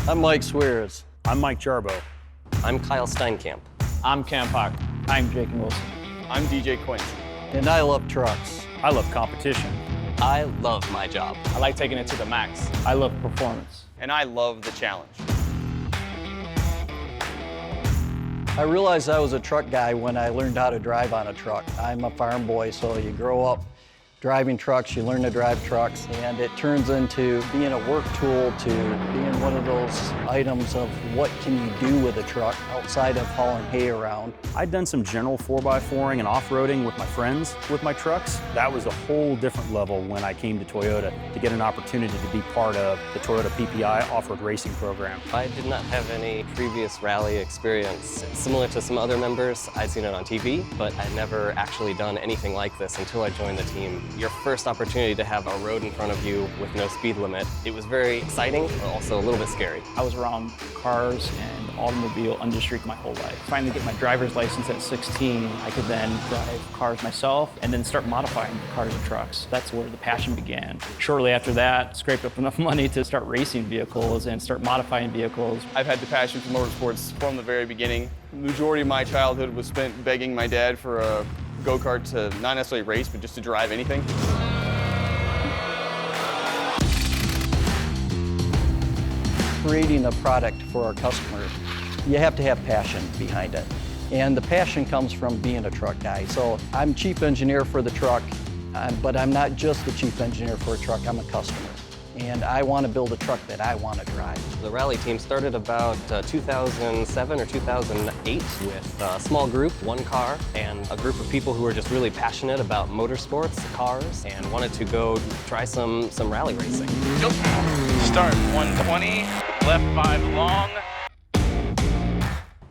I'm Mike Swears. I'm Mike Jarbo. I'm Kyle Steinkamp. I'm Cam Pock. I'm Jake Wilson. I'm DJ Quinn. And I love trucks. I love competition. I love my job. I like taking it to the max. I love performance. And I love the challenge. I realized I was a truck guy when I learned how to drive on a truck. I'm a farm boy, so you grow up driving trucks, you learn to drive trucks, and it turns into being a work tool to being one of those items of what can you do with a truck outside of hauling hay around. I'd done some general 4x4ing and off-roading with my friends with my trucks. That was a whole different level when I came to Toyota to get an opportunity to be part of the Toyota PPI off-road racing program. I did not have any previous rally experience. Similar to some other members, I'd seen it on TV, but I'd never actually done anything like this until I joined the team. Your first opportunity to have a road in front of you with no speed limit, it was very exciting, but also a little bit scary. I was around cars and automobile industry my whole life. Finally get my driver's license at 16, I could then drive cars myself and then start modifying cars and trucks. That's where the passion began. Shortly after that, scraped up enough money to start racing vehicles and start modifying vehicles. I've had the passion for motorsports from the very beginning. The majority of my childhood was spent begging my dad for a go-kart to not necessarily race, but just to drive anything. Creating a product for our customers, you have to have passion behind it. And the passion comes from being a truck guy. So I'm chief engineer for the truck, but I'm not just the chief engineer for a truck, I'm a customer. And I want to build a truck that I want to drive. The rally team started about 2007 or 2008 with a small group, one car, and a group of people who were just really passionate about motorsports, cars, and wanted to go try some rally racing. Yep. Start 120, left 5 long.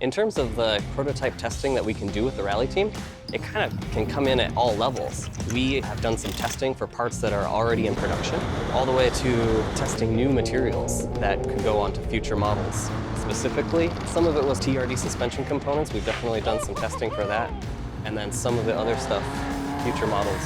In terms of the prototype testing that we can do with the rally team, it kind of can come in at all levels. We have done some testing for parts that are already in production, all the way to testing new materials that could go onto future models. Specifically, some of it was TRD suspension components. We've definitely done some testing for that. And then some of the other stuff, future models,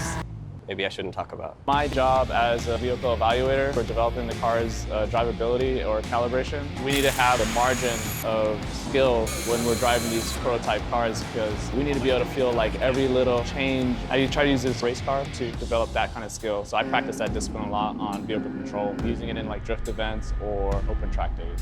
maybe I shouldn't talk about. My job as a vehicle evaluator for developing the car's drivability or calibration, we need to have a margin of skill when we're driving these prototype cars because we need to be able to feel like every little change. I try to use this race car to develop that kind of skill. So I practice that discipline a lot on vehicle control, using it in like drift events or open track days.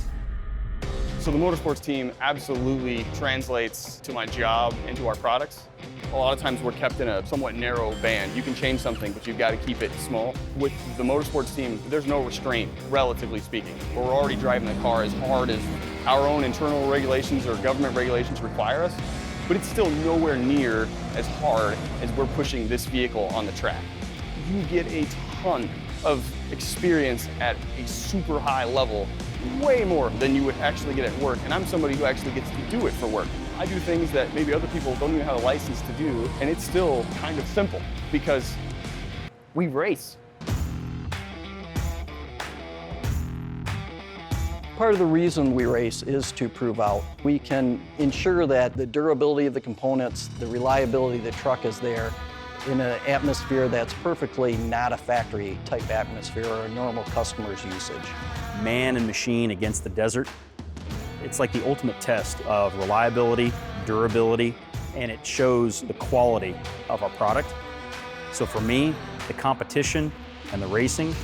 So the motorsports team absolutely translates to my job and to our products. A lot of times we're kept in a somewhat narrow band. You can change something, but you've got to keep it small. With the motorsports team, there's no restraint, relatively speaking. We're already driving the car as hard as our own internal regulations or government regulations require us, but it's still nowhere near as hard as we're pushing this vehicle on the track. You get a ton of experience at a super high level, way more than you would actually get at work, and I'm somebody who actually gets to do it for work. I do things that maybe other people don't even have a license to do, and it's still kind of simple because we race. Part of the reason we race is to prove out. We can ensure that the durability of the components, the reliability of the truck is there in an atmosphere that's perfectly not a factory type atmosphere or a normal customer's usage. Man and machine against the desert. It's like the ultimate test of reliability, durability, and it shows the quality of our product. So for me, the competition and the racing,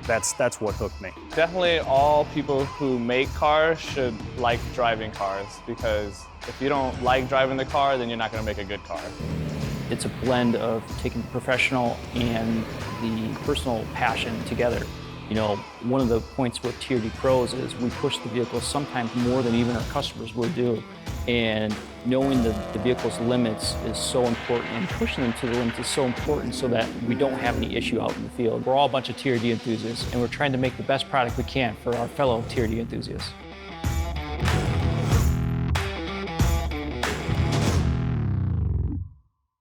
that's what hooked me. Definitely all people who make cars should like driving cars because if you don't like driving the car, then you're not going to make a good car. It's a blend of taking the professional and the personal passion together. You know, one of the points with TRD Pros is we push the vehicles sometimes more than even our customers would do. And knowing the vehicle's limits is so important, and pushing them to the limits is so important so that we don't have any issue out in the field. We're all a bunch of TRD enthusiasts, and we're trying to make the best product we can for our fellow TRD enthusiasts.